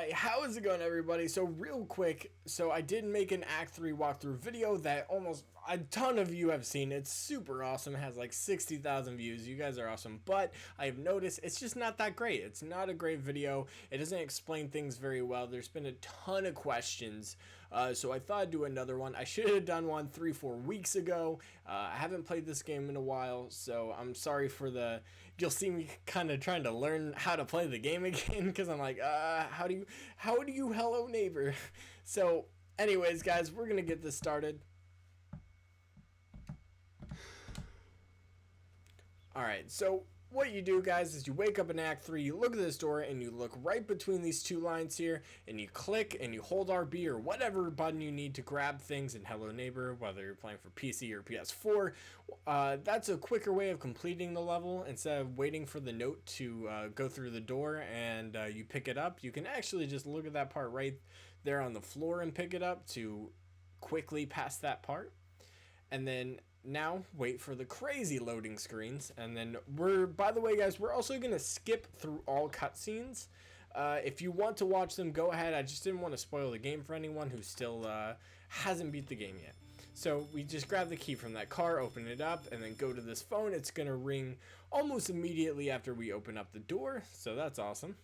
Alright, how is it going, everybody? So real quick, I did make an Act 3 walkthrough video that almost a ton of you have seen. It's super awesome. It has like 60,000 views. You guys are awesome. But I have noticed it's just not that great. It's not a great video. It doesn't explain things very well. There's been a ton of questions. So I thought I'd do another one. I should have done one 3-4 weeks ago. I haven't played this game in a while, so I'm sorry for the... You'll see me kind of trying to learn how to play the game again because I'm like, how do you hello neighbor? So anyways, guys, we're gonna get this started. Alright, so what you do, guys, is you wake up in Act 3, you look at this door, and you look right between these two lines here, and you click, and you hold RB or whatever button you need to grab things in Hello Neighbor, whether you're playing for PC or PS4. That's a quicker way of completing the level. Instead of waiting for the note to go through the door and you pick it up, you can actually just look at that part right there on the floor and pick it up to quickly pass that part. And then now wait for the crazy loading screens, and then by the way, guys, we're also going to skip through all cutscenes. If you want to watch them, go ahead. I just didn't want to spoil the game for anyone who still hasn't beat the game yet. So we just grab the key from that car, open it up, and then go to this phone. It's going to ring almost immediately after we open up the door, so that's awesome.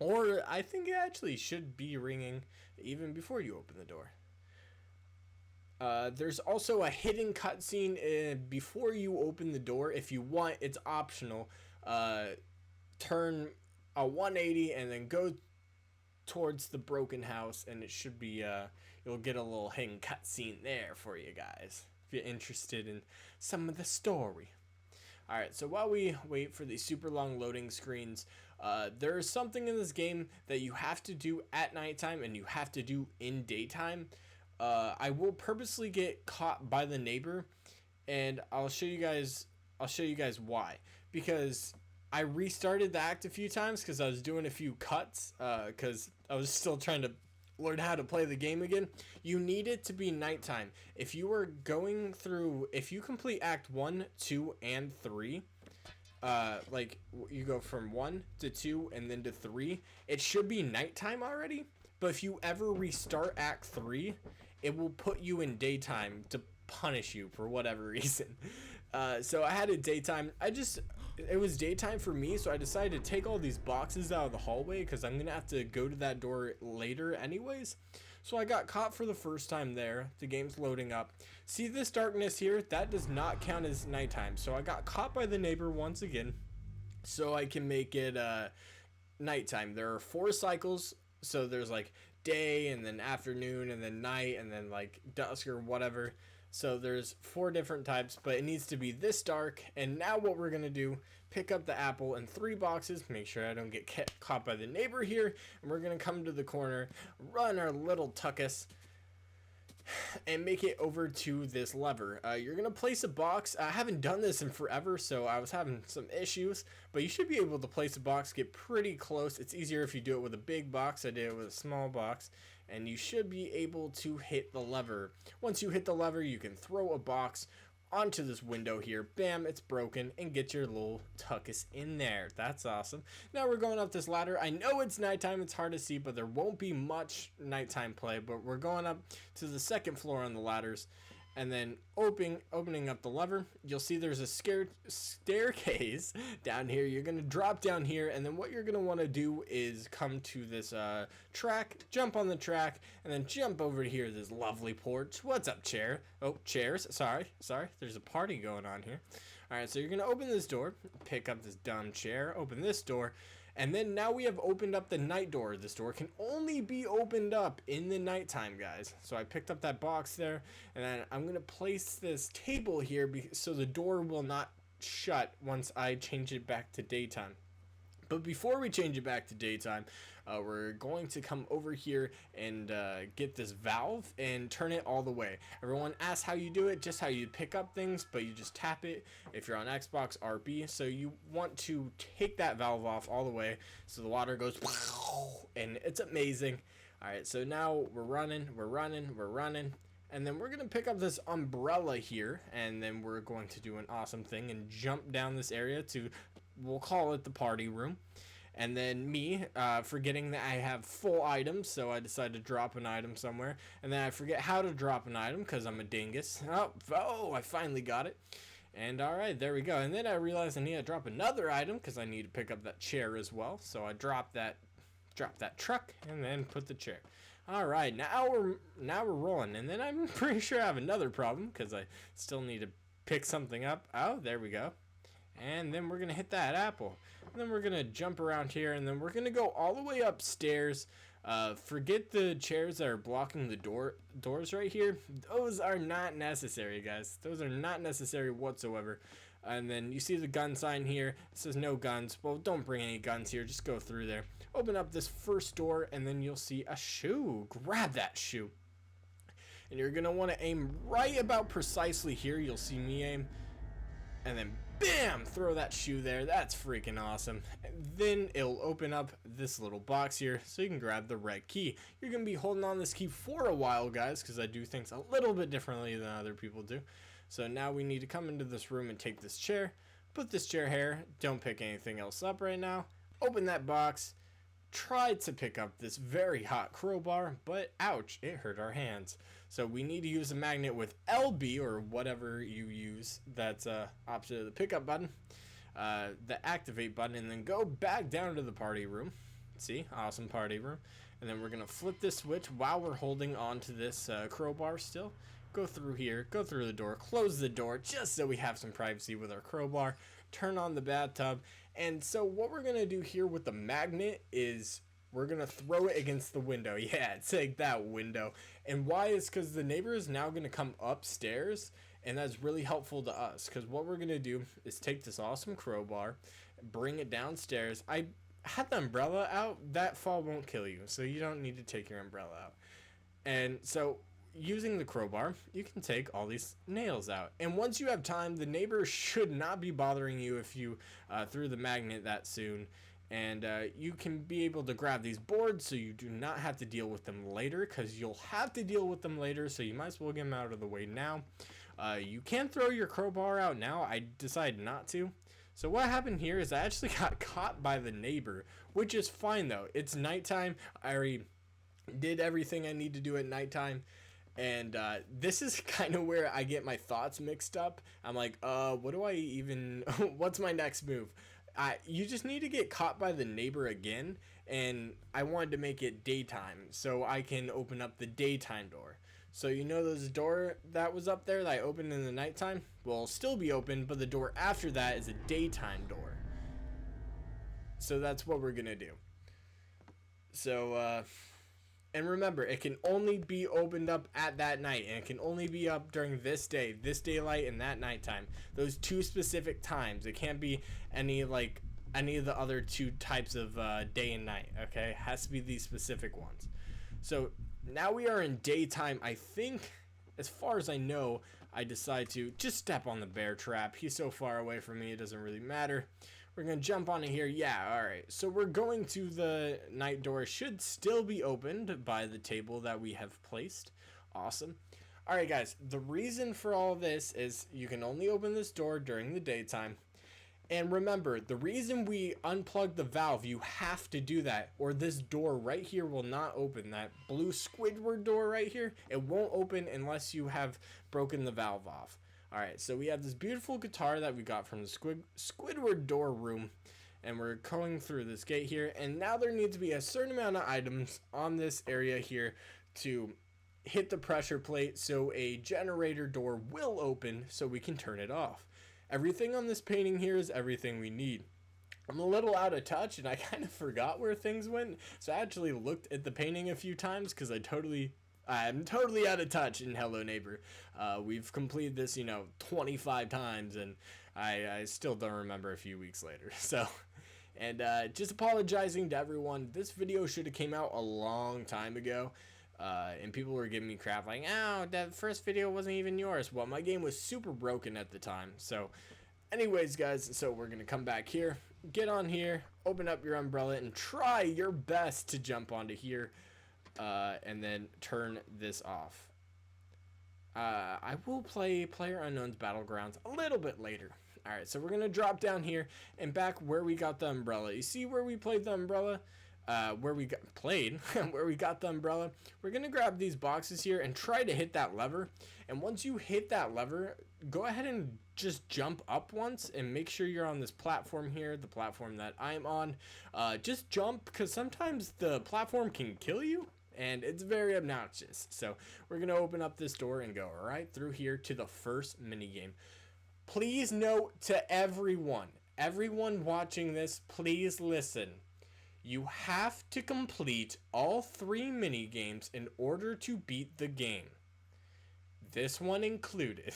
Or I think it actually should be ringing even before you open the door. There's also a hidden cutscene before you open the door. If you want, it's optional. Turn a 180 and then go towards the broken house, and it should be you'll get a little hidden cutscene there for you guys if you're interested in some of the story. Alright, so while we wait for these super long loading screens, there's something in this game that you have to do at nighttime and you have to do in daytime. I will purposely get caught by the neighbor, and I'll show you guys why. Because I restarted the act a few times because I was doing a few cuts because I was still trying to learn how to play the game again. You need it to be nighttime. If you complete Act 1, 2, and 3, like you go from 1 to 2 and then to 3, it should be nighttime already. But if you ever restart Act 3, it will put you in daytime to punish you for whatever reason. So I had it daytime. It was daytime for me, so I decided to take all these boxes out of the hallway because I'm going to have to go to that door later anyways. So I got caught for the first time there. The game's loading up. See this darkness here? That does not count as nighttime. So I got caught by the neighbor once again so I can make it nighttime. There are 4 cycles. So there's like day and then afternoon and then night and then like dusk or whatever. So there's 4 different types, but it needs to be this dark. And now what we're going to do, pick up the apple in 3 boxes, make sure I don't get caught by the neighbor here. And we're going to come to the corner, run our little tuckus, and make it over to this lever. You're going to place a box. I haven't done this in forever, so I was having some issues, but you should be able to place a box, get pretty close. It's easier if you do it with a big box. I did it with a small box, and you should be able to hit the lever. Once you hit the lever, you can throw a box onto this window here. Bam, it's broken, and get your little tuckus in there. That's awesome. Now we're going up this ladder. I know it's nighttime, it's hard to see, but there won't be much nighttime play, but we're going up to the 2nd floor on the ladders, and then opening up the lever, you'll see there's a staircase down here. You're going to drop down here, and then what you're going to want to do is come to this track, jump on the track, and then jump over here to this lovely porch. What's up, chair? Oh, chairs. Sorry. There's a party going on here. All right, so you're going to open this door, pick up this dumb chair, open this door, and then now we have opened up the night door. This door can only be opened up in the nighttime, guys. So I picked up that box there, and then I'm going to place this table here so the door will not shut once I change it back to daytime. But before we change it back to daytime, we're going to come over here and get this valve and turn it all the way. Everyone asks how you do it, just how you pick up things, but you just tap it. If you're on Xbox, RB. So you want to take that valve off all the way so the water goes and it's amazing. All right, so now we're running. And then we're going to pick up this umbrella here, and then we're going to do an awesome thing and jump down this area to, we'll call it the party room. And then me, forgetting that I have full items, so I decide to drop an item somewhere. And then I forget how to drop an item because I'm a dingus. Oh, I finally got it. And alright, there we go. And then I realized I need to drop another item because I need to pick up that chair as well. So I drop that truck and then put the chair. Alright, now we're rolling. And then I'm pretty sure I have another problem because I still need to pick something up. Oh, there we go. And then we're going to hit that apple. And then we're going to jump around here, and then we're going to go all the way upstairs. Forget the chairs that are blocking the doors right here. Those are not necessary, guys. Those are not necessary whatsoever. And then you see the gun sign here. It says no guns. Well, don't bring any guns here. Just go through there. Open up this first door, and then you'll see a shoe. Grab that shoe. And you're going to want to aim right about precisely here. You'll see me aim. And then bam, throw that shoe there. That's freaking awesome. And then it'll open up this little box here so you can grab the red key. You're going to be holding on this key for a while, guys, because I do things a little bit differently than other people do. So now we need to come into this room and take this chair. Put this chair here. Don't pick anything else up right now. Open that box. Try to pick up this very hot crowbar, but ouch, it hurt our hands. So we need to use a magnet with LB or whatever you use that's opposite of the pickup button, the activate button, and then go back down to the party room. See, awesome party room. And then we're going to flip this switch while we're holding on to this crowbar still. Go through here, go through the door, close the door just so we have some privacy with our crowbar. Turn on the bathtub. And so what we're going to do here with the magnet is we're going to throw it against the window. Yeah, take that window. And why is because the neighbor is now going to come upstairs. And that's really helpful to us. Because what we're going to do is take this awesome crowbar, bring it downstairs. I had the umbrella out. That fall won't kill you. So you don't need to take your umbrella out. And so using the crowbar, you can take all these nails out. And once you have time, the neighbor should not be bothering you if you threw the magnet that soon. And you can be able to grab these boards so you do not have to deal with them later, because you'll have to deal with them later, so you might as well get them out of the way now. You can throw your crowbar out now. I decided not to. So what happened here is I actually got caught by the neighbor, which is fine though. It's nighttime. I already did everything I need to do at nighttime. And this is kind of where I get my thoughts mixed up. I'm like, what do I even, what's my next move? You just need to get caught by the neighbor again, and I wanted to make it daytime so I can open up the daytime door. So you know this door that was up there that I opened in the nighttime? Well, it'll still be open, but the door after that is a daytime door. So that's what we're going to do. So, and remember, it can only be opened up at that night, and it can only be up during this day, this daylight, and that nighttime. Those two specific times. It can't be any of the other two types of day and night. Okay, it has to be these specific ones. So now we are in daytime. I think, as far as I know, I decide to just step on the bear trap. He's so far away from me, it doesn't really matter. We're going to jump on it here. Yeah, alright. So we're going to the night door. Should still be opened by the table that we have placed. Awesome. Alright, guys. The reason for all this is you can only open this door during the daytime. And remember, the reason we unplug the valve, you have to do that, or this door right here will not open. That blue Squidward door right here, it won't open unless you have broken the valve off. Alright, so we have this beautiful guitar that we got from the Squidward door room, and we're going through this gate here, and now there needs to be a certain amount of items on this area here to hit the pressure plate so a generator door will open so we can turn it off. Everything on this painting here is everything we need. I'm a little out of touch and I kind of forgot where things went, so I actually looked at the painting a few times because I'm totally out of touch in Hello Neighbor. We've completed this, 25 times, and I still don't remember a few weeks later. So, and just apologizing to everyone. This video should have came out a long time ago. And people were giving me crap like, oh, that first video wasn't even yours. Well, my game was super broken at the time. So, anyways, guys, so we're going to come back here, get on here, open up your umbrella, and try your best to jump onto here. And then turn this off. I will play PlayerUnknown's Battlegrounds a little bit later. All right, so we're gonna drop down here and back where we got the umbrella. You see where we played the umbrella? Where we got played, where we got the umbrella. We're gonna grab these boxes here and try to hit that lever. And once you hit that lever, go ahead and just jump up once and make sure you're on this platform here, the platform that I'm on. Just jump, because sometimes the platform can kill you and it's very obnoxious. So we're gonna open up this door and go right through here to the first mini game. Please note to everyone watching this, please listen. You have to complete all 3 mini games in order to beat the game. This one included.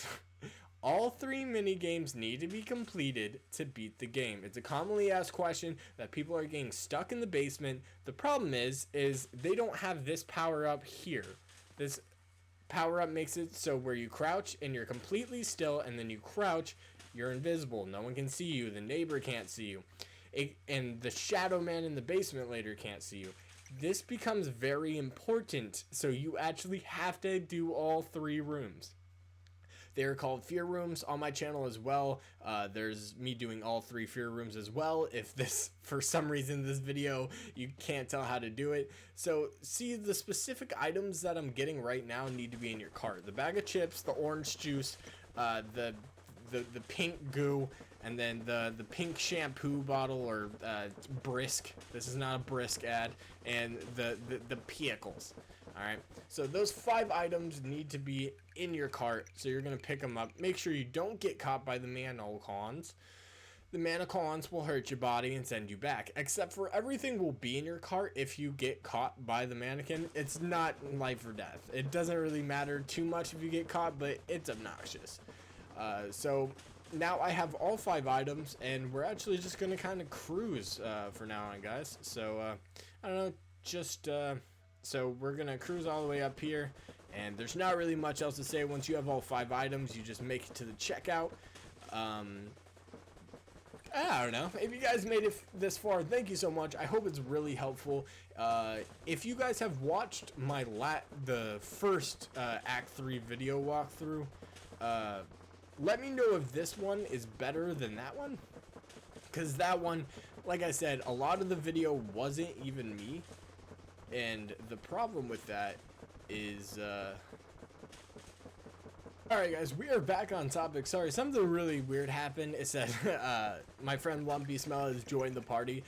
All 3 mini games need to be completed to beat the game. It's a commonly asked question that people are getting stuck in the basement. The problem is they don't have this power up here. This power up makes it so where you crouch and you're completely still, and then you crouch, you're invisible. No one can see you. The neighbor can't see you. And the shadow man in the basement later can't see you. This becomes very important, so you actually have to do all 3 rooms. They're called fear rooms on my channel as well. There's me doing all 3 fear rooms as well. If this, for some reason, this video, you can't tell how to do it. So see, the specific items that I'm getting right now need to be in your cart. The bag of chips, the orange juice, the pink goo, and then the pink shampoo bottle, or Brisk. This is not a Brisk ad. And the pickles. Alright, so those 5 items need to be in your cart, so you're going to pick them up. Make sure you don't get caught by the manacons. The manacons will hurt your body and send you back, except for everything will be in your cart if you get caught by the mannequin. It's not life or death. It doesn't really matter too much if you get caught, but it's obnoxious. So now I have all 5 items, and we're actually just going to kind of cruise for now on, guys. So, I don't know, just... So we're going to cruise all the way up here, and there's not really much else to say. Once you have all 5 items, you just make it to the checkout. I don't know. If you guys made it this far, thank you so much. I hope it's really helpful. If you guys have watched my the first Act 3 video walkthrough, let me know if this one is better than that one. Because that one, like I said, a lot of the video wasn't even me. And the problem with that is, alright guys, we are back on topic. Sorry, something really weird happened. It said, my friend Lumpy Smell has joined the party,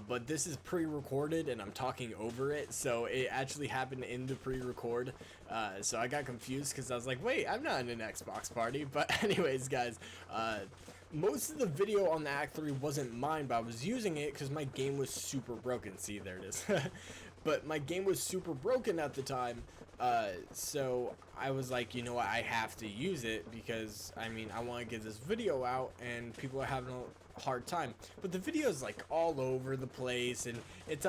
but this is pre-recorded and I'm talking over it, so it actually happened in the pre-record, so I got confused because I was like, wait, I'm not in an Xbox party. But anyways, guys, most of the video on the Act 3 wasn't mine, but I was using it because my game was super broken. See, there it is. But my game was super broken at the time, so I was like, you know what, I have to use it because, I mean, I want to get this video out and people are having a hard time. But the video is like all over the place, and it's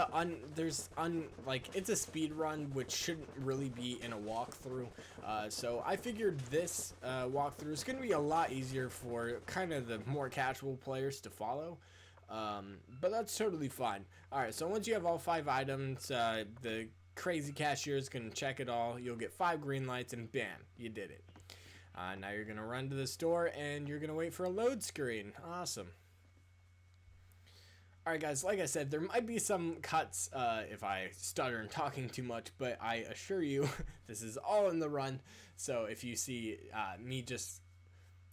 it's a speed run, which shouldn't really be in a walkthrough. So I figured this walkthrough is going to be a lot easier for kind of the more casual players to follow. But that's totally fine. Alright, so once you have all 5 items, the crazy cashiers can check it all. You'll get 5 green lights, and bam, you did it. Now you're going to run to the store, and you're going to wait for a load screen. Awesome. Alright guys, like I said, there might be some cuts if I stutter and talking too much, but I assure you, this is all in the run. So if you see me just...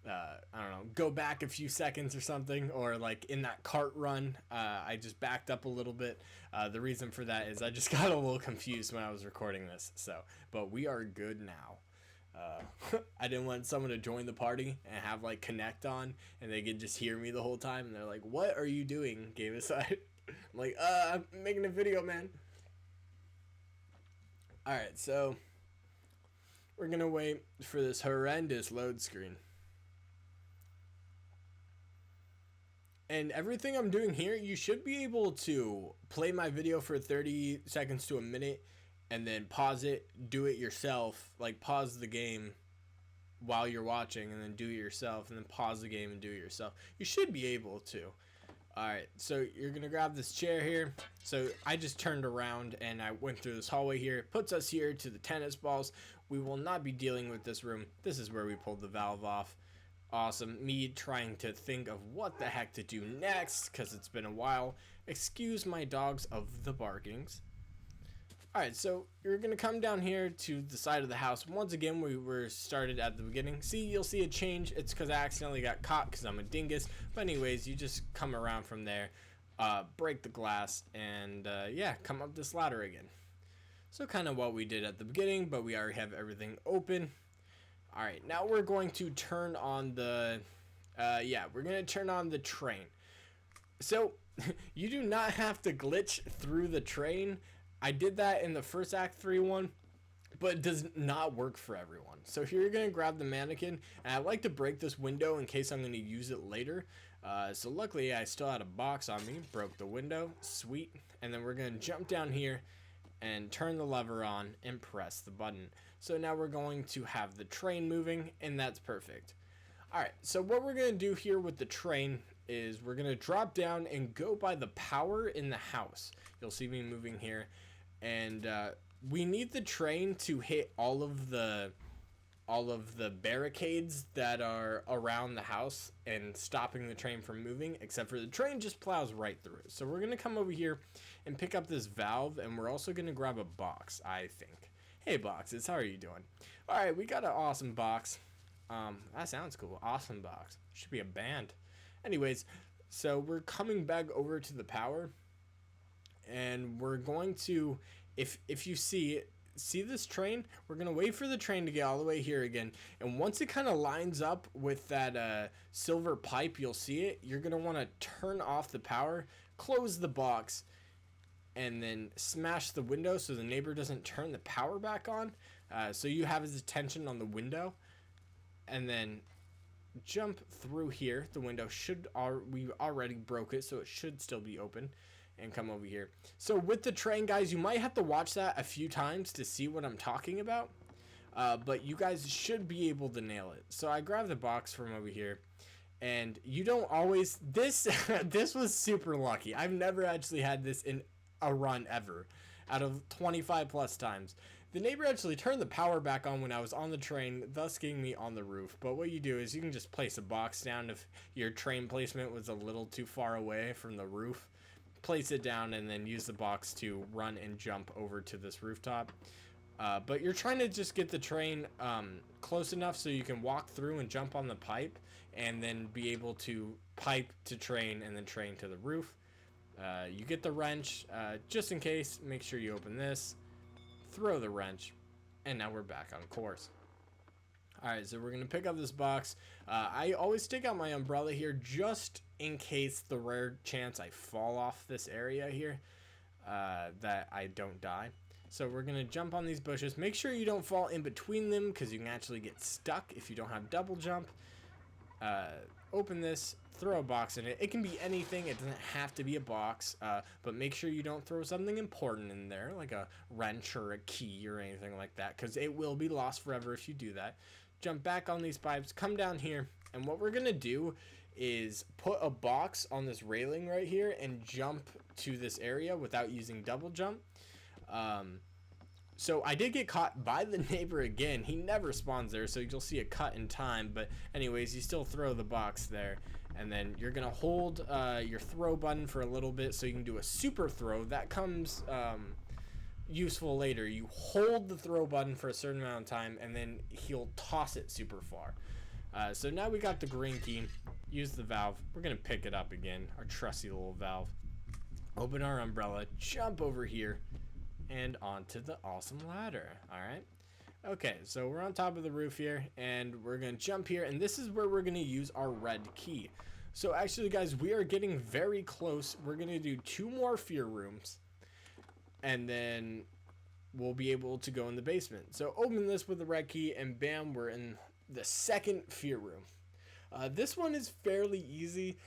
I don't know, go back a few seconds or something, or like in that cart run, I just backed up a little bit. The reason for that is I just got a little confused when I was recording this, so, but we are good now. I didn't want someone to join the party and have like connect on, and they could just hear me the whole time, and they're like, what are you doing, Gameocide? I'm like, I'm making a video, man. Alright, so, we're gonna wait for this horrendous load screen. And everything I'm doing here, you should be able to play my video for 30 seconds to a minute and then pause it, do it yourself, like pause the game while you're watching and then do it yourself, and then pause the game and do it yourself. You should be able to. Alright, so you're going to grab this chair here. So I just turned around and I went through this hallway here. It puts us here to the tennis balls. We will not be dealing with this room. This is where we pulled the valve off. Awesome. Me trying to think of what the heck to do next because it's been a while. Excuse my dogs of the barkings. Alright, so you're going to come down here to the side of the house. Once again, we were started at the beginning. See, you'll see a change. It's because I accidentally got caught because I'm a dingus. But anyways, you just come around from there, break the glass, and yeah, come up this ladder again. So kind of what we did at the beginning, but we already have everything open. Alright, now we're going to turn on the, we're going to turn on the train. So, you do not have to glitch through the train. I did that in the first Act 3 one, but it does not work for everyone. So here you're going to grab the mannequin, and I like to break this window in case I'm going to use it later. So luckily I still had a box on me, broke the window, sweet. And then we're going to jump down here and turn the lever on and press the button. So now we're going to have the train moving, and that's perfect. Alright, so what we're going to do here with the train is we're going to drop down and go by the power in the house. You'll see me moving here. And we need the train to hit all of the barricades that are around the house and stopping the train from moving, except for the train just plows right through it. So we're going to come over here and pick up this valve, and we're also going to grab a box, I think. Hey, boxes, how are you doing? All right, we got an awesome box. That sounds cool. Awesome box. Should be a band. Anyways, so we're coming back over to the power, and we're going to, if you see this train, we're going to wait for the train to get all the way here again. And once it kind of lines up with that silver pipe, you'll see it. You're going to want to turn off the power, close the box, and then smash the window so the neighbor doesn't turn the power back on. So you have his attention on the window. And then jump through here. The window should, we already broke it, so it should still be open. And come over here. So with the train, guys, you might have to watch that a few times to see what I'm talking about. But you guys should be able to nail it. So I grabbed the box from over here. And you don't always... This was super lucky. I've never actually had this in a run ever. Out of 25 plus times. The neighbor actually turned the power back on when I was on the train, thus getting me on the roof. But what you do is you can just place a box down if your train placement was a little too far away from the roof. Place it down and then use the box to run and jump over to this rooftop. But you're trying to just get the train close enough so you can walk through and jump on the pipe and then be able to pipe to train and then train to the roof. You get the wrench, just in case, make sure you open this, throw the wrench, and now we're back on course. Alright, so we're going to pick up this box. I always take out my umbrella here just in case the rare chance I fall off this area here, that I don't die. So we're going to jump on these bushes. Make sure you don't fall in between them because you can actually get stuck if you don't have double jump. Open this, throw a box in it. It can be anything. It doesn't have to be a box, but make sure you don't throw something important in there, like a wrench or a key or anything like that, because it will be lost forever if you do that. Jump back on these pipes, come down here, and what we're going to do is put a box on this railing right here and jump to this area without using double jump. So I did get caught by the neighbor again. He never spawns there, so you'll see a cut in time. But anyways, you still throw the box there. And then you're going to hold your throw button for a little bit so you can do a super throw. That comes useful later. You hold the throw button for a certain amount of time, and then he'll toss it super far. So now we got the green key. Use the valve. We're going to pick it up again, our trusty little valve. Open our umbrella, jump over here, and onto the awesome ladder. Alright. Okay, so we're on top of the roof here, and we're going to jump here, and this is where we're going to use our red key. So actually, guys, we are getting very close. We're going to do 2 more fear rooms, and then we'll be able to go in the basement. So open this with the red key, and bam, we're in the 2nd fear room. This one is fairly easy.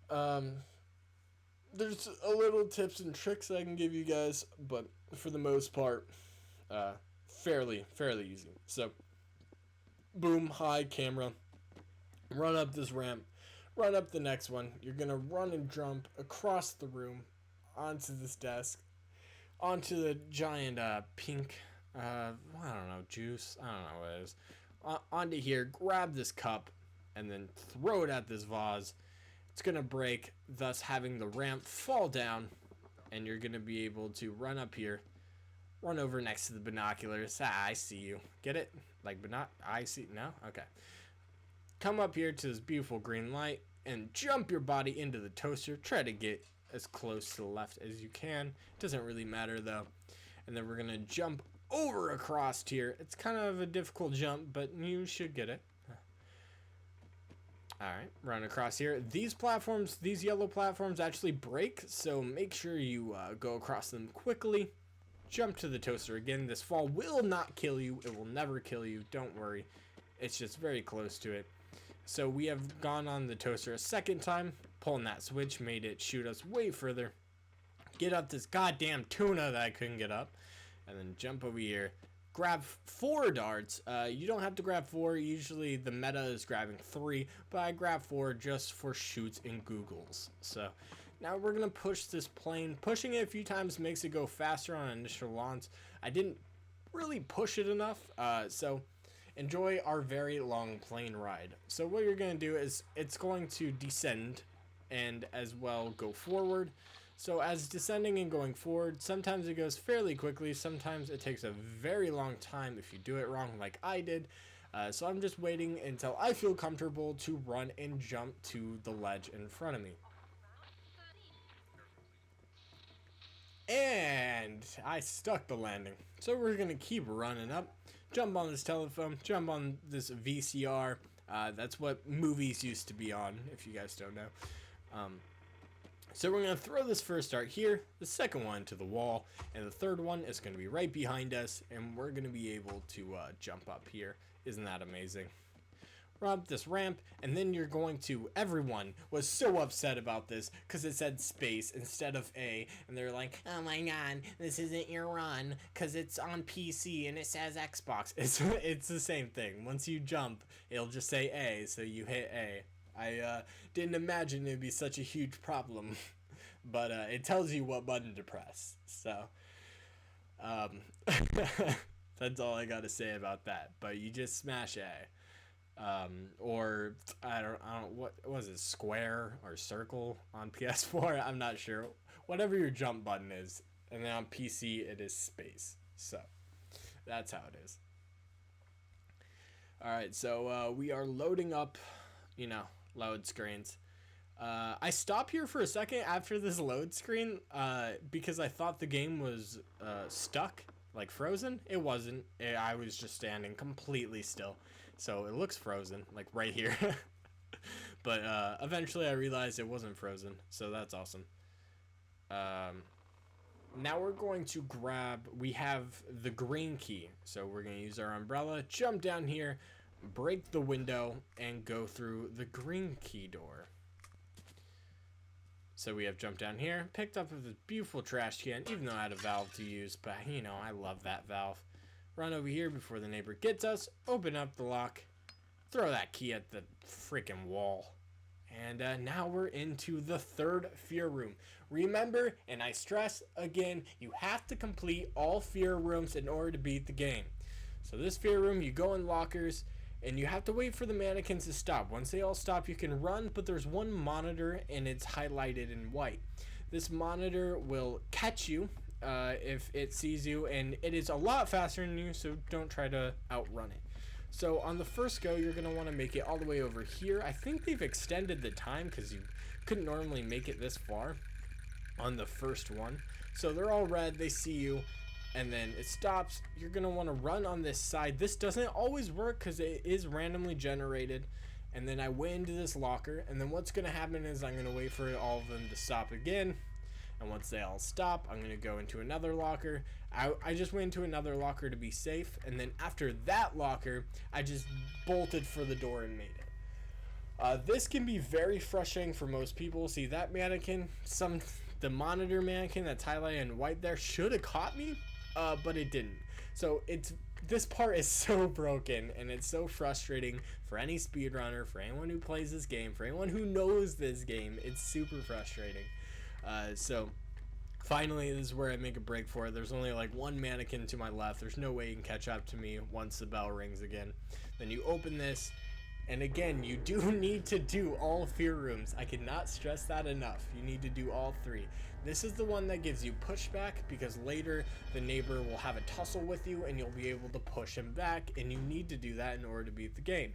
There's a little tips and tricks I can give you guys, but for the most part, fairly easy. So, boom, hide camera, run up this ramp, run up the next one. You're gonna run and jump across the room, onto this desk, onto the giant pink, I don't know, juice. I don't know what it is. Onto here, grab this cup, and then throw it at this vase. It's going to break, thus having the ramp fall down, and you're going to be able to run up here, run over next to the binoculars. I see you. Get it? Like, I see. No? Okay. Come up here to this beautiful green light and jump your body into the toaster. Try to get as close to the left as you can. Doesn't really matter, though. And then we're going to jump over across here. It's kind of a difficult jump, but you should get it. Alright, run across here. These platforms, these yellow platforms actually break, so make sure you go across them quickly. Jump to the toaster again. This fall will not kill you. It will never kill you. Don't worry. It's just very close to it. So we have gone on the toaster a second time. Pulling that switch made it shoot us way further. Get up this goddamn tuna that I couldn't get up. And then jump over here. Grab 4 darts. You don't have to grab 4. Usually the meta is grabbing 3. But I grab 4 just for shoots and googles. So now we're going to push this plane. Pushing it a few times makes it go faster on initial launch. I didn't really push it enough. So enjoy our very long plane ride. So what you're going to do is it's going to descend and as well go forward. So as descending and going forward, sometimes it goes fairly quickly, sometimes it takes a very long time if you do it wrong like I did. So I'm just waiting until I feel comfortable to run and jump to the ledge in front of me. And I stuck the landing. So we're going to keep running up, jump on this telephone, jump on this VCR. That's what movies used to be on, if you guys don't know. So we're going to throw this first dart here, the second one to the wall, and the third one is going to be right behind us, and we're going to be able to jump up here. Isn't that amazing? Run up this ramp, and then you're going to... Everyone was so upset about this because it said space instead of A, and they're like, oh my god, this isn't your run because it's on PC and it says Xbox. It's the same thing. Once you jump, it'll just say A, so you hit A. I didn't imagine it'd be such a huge problem, but it tells you what button to press. So that's all I got to say about that. But you just smash A, or I don't what was it, square or circle on PS4? I'm not sure. Whatever your jump button is, and then on PC it is space. So that's how it is. All right, so we are loading up, load screens. I stop here for a second after this load screen because I thought the game was stuck, like frozen. It wasn't. I was just standing completely still, so it looks frozen, like right here. But eventually I realized it wasn't frozen, so that's awesome. Now we're going to grab, we have the green key, so we're going to use our umbrella, jump down here, break the window, and go through the green key door. So we have jumped down here, picked up this beautiful trash can, even though I had a valve to use, but I love that valve. Run over here before the neighbor gets us, open up the lock, throw that key at the freaking wall. And now we're into the third fear room. Remember, and I stress again, you have to complete all fear rooms in order to beat the game. So this fear room, you go in lockers, and you have to wait for the mannequins to stop. Once they all stop, you can run, but there's one monitor, and it's highlighted in white. This monitor will catch you if it sees you, and it is a lot faster than you, so don't try to outrun it. So on the first go, you're going to want to make it all the way over here. I think they've extended the time because you couldn't normally make it this far on the first one. So they're all red, they see you, and then it stops. You're going to want to run on this side. This doesn't always work because it is randomly generated. And then I went into this locker, and then what's going to happen is I'm going to wait for all of them to stop again. And once they all stop, I'm going to go into another locker. I just went into another locker to be safe. And then after that locker, I just bolted for the door and made it. This can be very frustrating for most people. See, that mannequin, the monitor mannequin that's highlighted in white there should have caught me, but it didn't. So this part is so broken, and it's so frustrating for any speedrunner, for anyone who plays this game, for anyone who knows this game. It's super frustrating. So finally, this is where I make a break for it. There's only like one mannequin to my left. There's no way you can catch up to me once the bell rings again. Then you open this, And again, you do need to do all fear rooms. I cannot stress that enough. You need to do all three. This is the one that gives you pushback, because later the neighbor will have a tussle with you and you'll be able to push him back, and you need to do that in order to beat the game.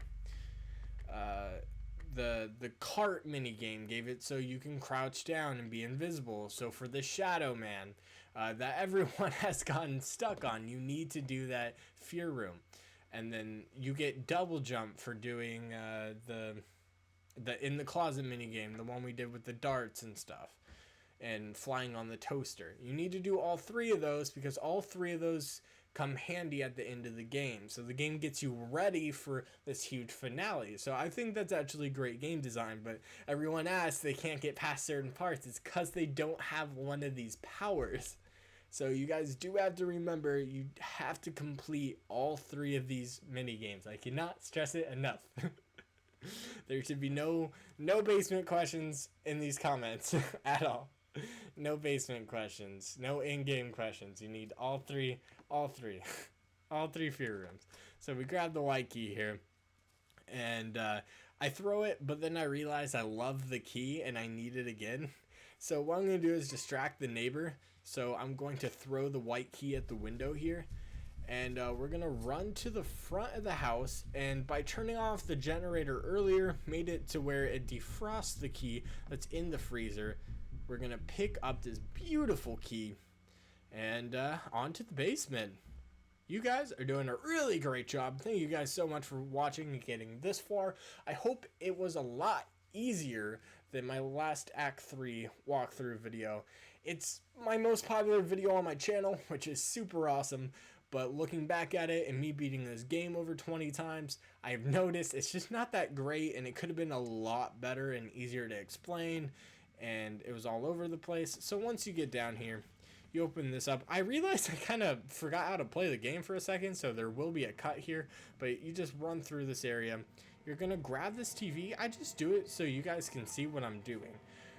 The cart mini game gave it so you can crouch down and be invisible. So for the Shadow Man that everyone has gotten stuck on, you need to do that fear room. And then you get double jump for doing the in the closet mini game, the one we did with the darts and stuff, and flying on the toaster. You need to do all three of those, because all three of those come handy at the end of the game. So the game gets you ready for this huge finale. So I think that's actually great game design, but everyone asks they can't get past certain parts. It's because they don't have one of these powers. So you guys do have to remember, you have to complete all three of these mini games. I cannot stress it enough. There should be no basement questions in these comments at all. No basement questions, no in-game questions. You need all three fear rooms. So we grab the white key here, and I throw it, but then I realize I love the key and I need it again. So what I'm going to do is distract the neighbor. So I'm going to throw the white key at the window here, and we're going to run to the front of the house, and by turning off the generator earlier, made it to where it defrosts the key that's in the freezer. We're going to pick up this beautiful key and onto the basement. You guys are doing a really great job. Thank you guys so much for watching and getting this far. I hope it was a lot easier than my last Act 3 walkthrough video. It's my most popular video on my channel, which is super awesome. But looking back at it and me beating this game over 20 times, I've noticed it's just not that great, and it could have been a lot better and easier to explain, and it was all over the place. So once you get down here, you open this up. I realized I kind of forgot how to play the game for a second, so there will be a cut here, but you just run through this area. You're gonna grab this TV. I just do it so you guys can see what I'm doing.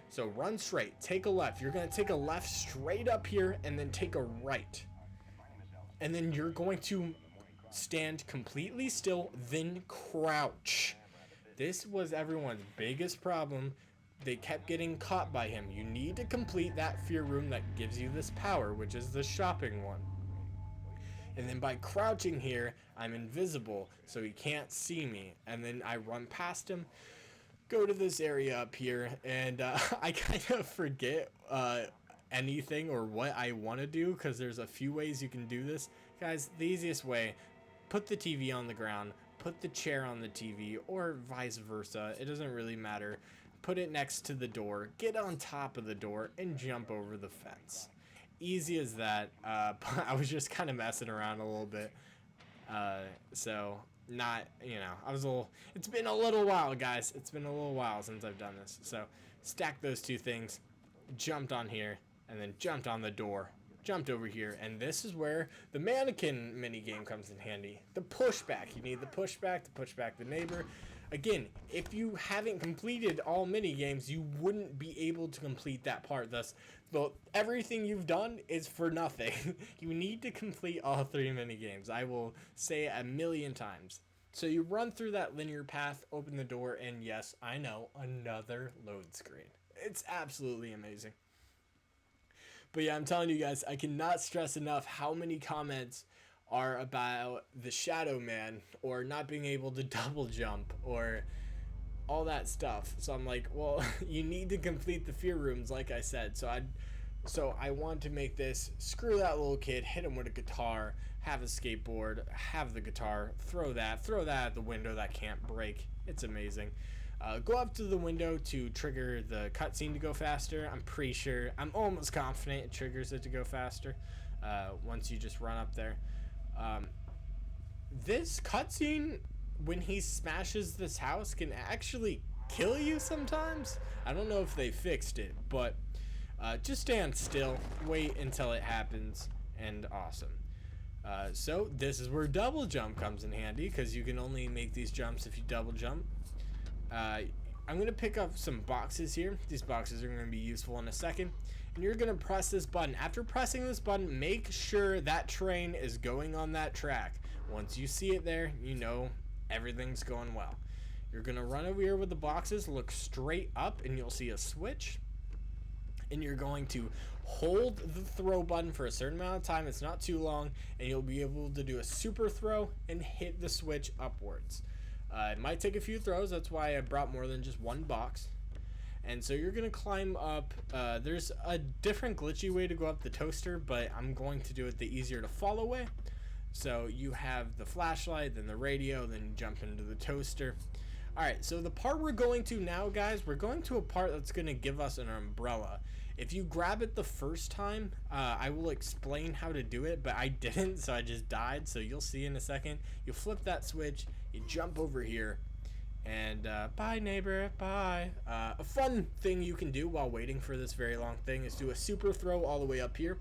So run straight, take a left. You're gonna take a left straight up here, and then take a right. And then you're going to stand completely still, then crouch. This was everyone's biggest problem. They kept getting caught by him. You need to complete that fear room that gives you this power, which is the shopping one. And then by crouching here, I'm invisible, so he can't see me. And then I run past him, go to this area up here, and I kind of forget anything or what I want to do, because there's a few ways you can do this. Guys, the easiest way, put the TV on the ground, put the chair on the TV, or vice versa. It doesn't really matter. Put it next to the door, get on top of the door, and jump over the fence. Easy as that. But I was just kind of messing around a little bit. So not, I was a little, it's been a little while, guys. It's been a little while since I've done this. So stack those two things, jumped on here, and then jumped on the door, jumped over here, and this is where the mannequin mini game comes in handy. The pushback. You need the pushback to push back the neighbor. Again, if you haven't completed all mini games, you wouldn't be able to complete that part. Thus, everything you've done is for nothing. You need to complete all three mini games. I will say it a million times. So you run through that linear path, open the door, and yes, I know, another load screen. It's absolutely amazing. But yeah, I'm telling you guys, I cannot stress enough how many comments are about the Shadow Man, or not being able to double jump, or all that stuff. So I'm like, well, you need to complete the fear rooms, like I said. So I want to make this, screw that little kid, hit him with a guitar, have a skateboard, have the guitar, throw that at the window that can't break. It's amazing. Go up to the window to trigger the cutscene to go faster. I'm pretty sure, I'm almost confident it triggers it to go faster once you just run up there. This cutscene, when he smashes this house, can actually kill you sometimes. I don't know if they fixed it, but just stand still, wait until it happens, and awesome. So this is where double jump comes in handy, because you can only make these jumps if you double jump. I'm going to pick up some boxes here. These boxes are going to be useful in a second. And you're going to press this button. After pressing this button, make sure that train is going on that track. Once you see it there, you know everything's going well. You're going to run over here with the boxes, look straight up, and you'll see a switch. And you're going to hold the throw button for a certain amount of time. It's not too long, and you'll be able to do a super throw and hit the switch upwards. It might take a few throws. That's why I brought more than just one box. And so you're going to climb up. There's a different glitchy way to go up the toaster, but I'm going to do it the easier to follow way. So you have the flashlight, then the radio, then you jump into the toaster. Alright, so the part we're going to now, guys, we're going to a part that's going to give us an umbrella. If you grab it the first time, I will explain how to do it, but I didn't, so I just died. So you'll see in a second. You flip that switch, you jump over here, and bye, neighbor, bye. A fun thing you can do while waiting for this very long thing is do a super throw all the way up here.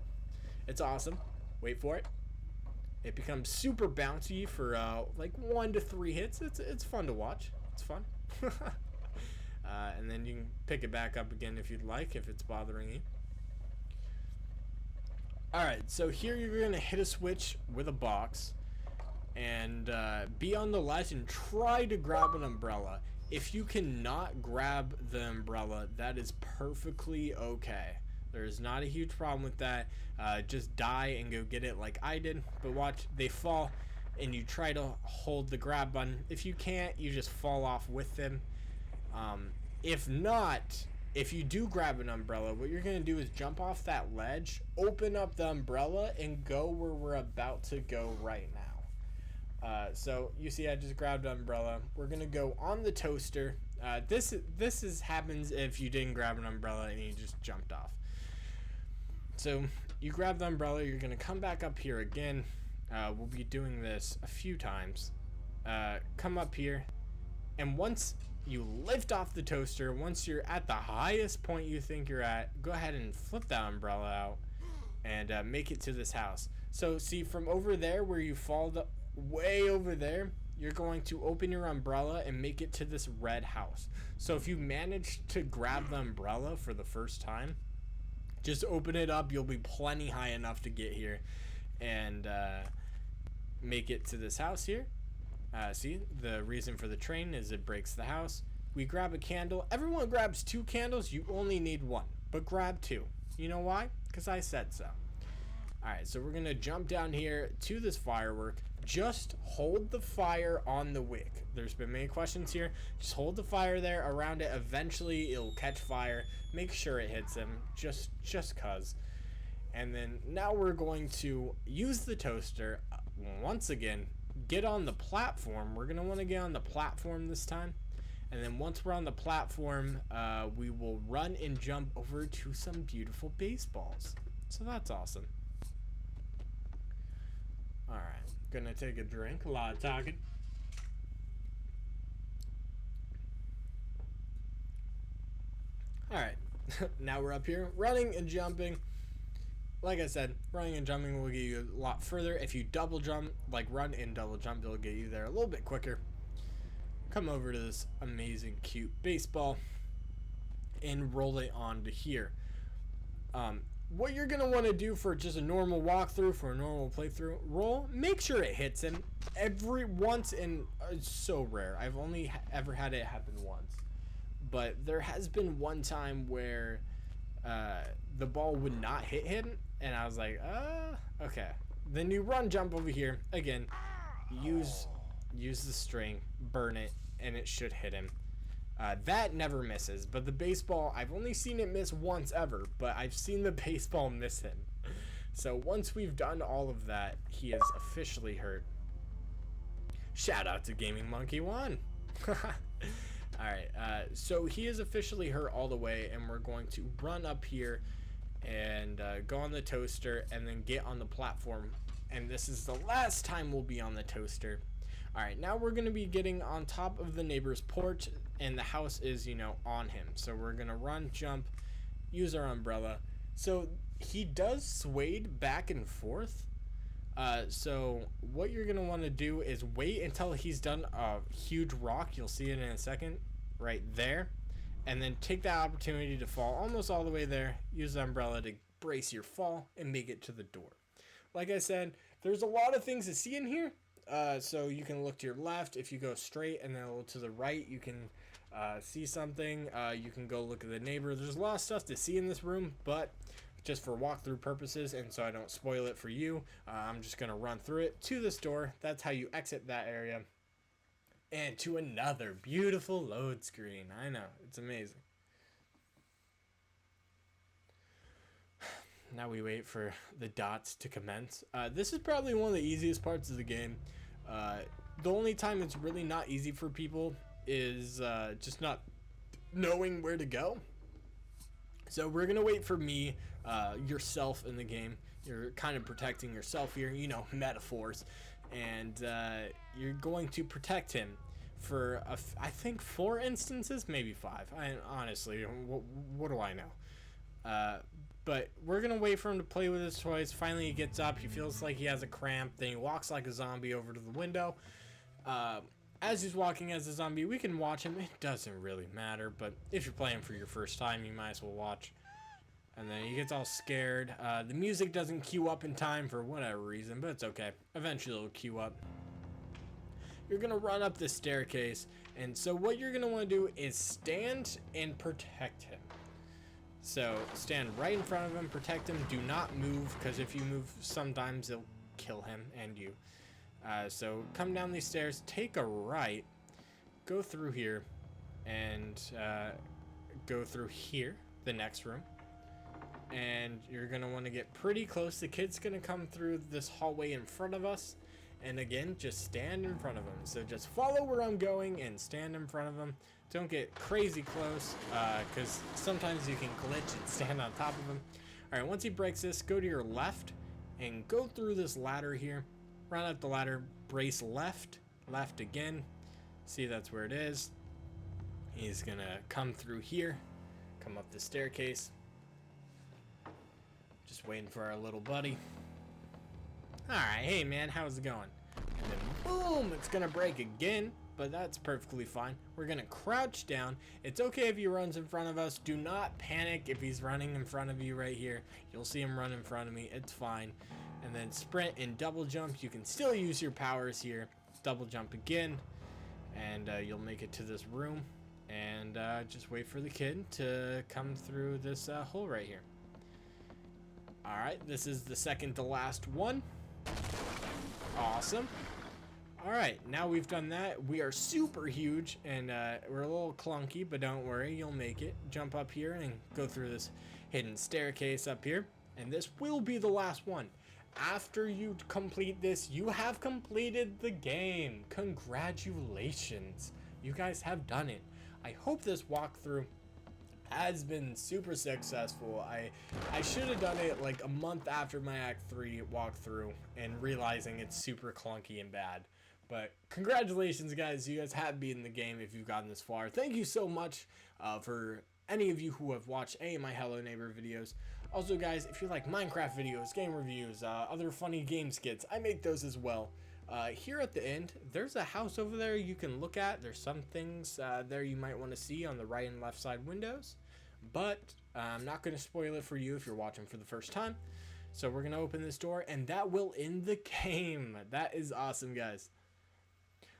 It's awesome. Wait for it. It becomes super bouncy for like 1 to 3 hits. It's fun to watch. It's fun. And then you can pick it back up again if you'd like, if it's bothering you. Alright, so here you're going to hit a switch with a box and be on the ledge and try to grab an umbrella. If you cannot grab the umbrella, that is perfectly okay. There's not a huge problem with that. Just die and go get it like I did. But watch, they fall and you try to hold the grab button. If you can't, you just fall off with them. If not, if you do grab an umbrella, what you're going to do is jump off that ledge, open up the umbrella, and go where we're about to go right now. So you see I just grabbed an umbrella. We're going to go on the toaster. This happens if you didn't grab an umbrella and you just jumped off. So you grab the umbrella, you're going to come back up here again. We'll be doing this a few times. Come up here, and once you lift off the toaster, once you're at the highest point you think you're at, go ahead and flip that umbrella out and make it to this house. So see, from over there where you fall way over there, you're going to open your umbrella and make it to this red house. So if you manage to grab the umbrella for the first time, just open it up. You'll be plenty high enough to get here and make it to this house here. See, the reason for the train is it breaks the house. We grab a candle. Everyone grabs 2 candles. You only need 1, but grab 2. You know why? Because I said so. Alright, so we're going to jump down here to this firework. Just hold the fire on the wick. There's been many questions here. Just hold the fire there around it. Eventually, it'll catch fire. Make sure it hits him. Just cuz. And then now we're going to use the toaster once again. Get on the platform. We're going to want to get on the platform this time. And then once we're on the platform, we will run and jump over to some beautiful baseballs. So that's awesome. Alright. Gonna take a drink. A lot of talking. Alright. Now we're up here. Running and jumping. Like I said, running and jumping will get you a lot further. If you double jump, like run and double jump, it'll get you there a little bit quicker. Come over to this amazing, cute baseball and roll it onto here. What you're going to want to do for just a normal walkthrough, for a normal playthrough, roll, make sure it hits him every once, and it's so rare. I've only ever had it happen once. But there has been one time where the ball would not hit him, and I was like, okay. Then you run, jump over here. Again, use the string, burn it, and it should hit him. That never misses, but the baseball, I've only seen it miss once ever, but I've seen the baseball miss him. So once we've done all of that, he is officially hurt. Shout out to Gaming Monkey 1. Alright, so he is officially hurt all the way, and we're going to run up here and go on the toaster and then get on the platform. And this is the last time we'll be on the toaster. Alright, now we're going to be getting on top of the neighbor's porch, and the house is, on him. So we're going to run, jump, use our umbrella. So he does swayed back and forth. So what you're going to want to do is wait until he's done a huge rock. You'll see it in a second, right there. And then take that opportunity to fall almost all the way there. Use the umbrella to brace your fall and make it to the door. Like I said, there's a lot of things to see in here. So you can look to your left. If you go straight and then a little to the right, you can see something. You can go look at the neighbor. There's a lot of stuff to see in this room, but just for walkthrough purposes and so I don't spoil it for you, I'm just going to run through it to this door. That's how you exit that area. And to another beautiful load screen. I know, it's amazing. Now we wait for the dots to commence. This is probably one of the easiest parts of the game. The only time it's really not easy for people is just not knowing where to go. So we're gonna wait for me, yourself in the game. You're kind of protecting yourself here, you know, metaphors. And you're going to protect him for, I think, 4 instances, maybe 5. Honestly, what do I know? But we're going to wait for him to play with his toys. Finally, he gets up. He feels like he has a cramp. Then he walks like a zombie over to the window. As he's walking as a zombie, we can watch him. It doesn't really matter, but if you're playing for your first time, you might as well watch. And then he gets all scared. The music doesn't queue up in time for whatever reason, but it's okay. Eventually it'll queue up. You're going to run up the staircase, and so what you're going to want to do is stand and protect him. So stand right in front of him, protect him, do not move, because if you move, sometimes it'll kill him and you. So come down these stairs, take a right, go through here, and go through here, the next room. And you're going to want to get pretty close. The kid's going to come through this hallway in front of us. And again, just stand in front of him. So just follow where I'm going and stand in front of him. Don't get crazy close, because sometimes you can glitch and stand on top of him. Alright, once he breaks this, go to your left and go through this ladder here. Run up the ladder, brace left, left again. See, that's where it is. He's going to come through here, come up the staircase. Just waiting for our little buddy. Alright, hey man, how's it going? And then boom, it's gonna break again, but that's perfectly fine. We're gonna crouch down. It's okay if he runs in front of us. Do not panic if he's running in front of you right here. You'll see him run in front of me. It's fine. And then sprint and double jump. You can still use your powers here. Double jump again, and you'll make it to this room. And just wait for the kid to come through this hole right here. Alright, this is the second to last one. Awesome. Alright, now we've done that. We are super huge, and we're a little clunky, but don't worry, you'll make it. Jump up here and go through this hidden staircase up here. And this will be the last one. After you complete this, you have completed the game. Congratulations. You guys have done it. I hope this walkthrough has been super successful. I should have done it like a month after my Act 3 walkthrough and realizing it's super clunky and bad. But congratulations, guys. You guys have beaten the game if you've gotten this far. Thank you so much for any of you who have watched any of my Hello Neighbor videos. Also, guys, if you like Minecraft videos, game reviews, other funny game skits, I make those as well. Here at the end, there's a house over there you can look at. There's some things there you might want to see on the right and left side windows. But I'm not going to spoil it for you if you're watching for the first time. So we're going to open this door, and that will end the game. That is awesome, guys.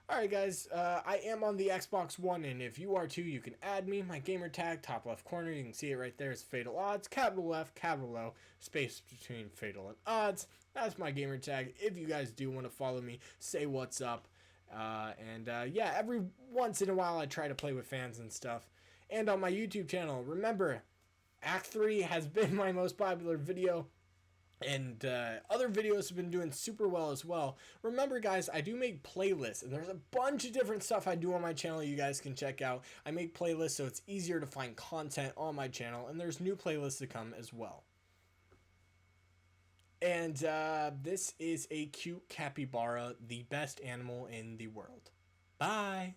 Alright, guys, I am on the Xbox One, and if you are too, you can add me. My gamer tag, top left corner, you can see it right there. It's Fatal Odds, capital F, capital O, space between Fatal and Odds. That's my gamer tag. If you guys do want to follow me, say what's up. Yeah, every once in a while I try to play with fans and stuff. And on my YouTube channel, remember, Act 3 has been my most popular video. And other videos have been doing super well as well. Remember, guys, I do make playlists, and there's a bunch of different stuff I do on my channel you guys can check out. I make playlists so it's easier to find content on my channel, and there's new playlists to come as well. And this is a cute capybara, the best animal in the world. Bye!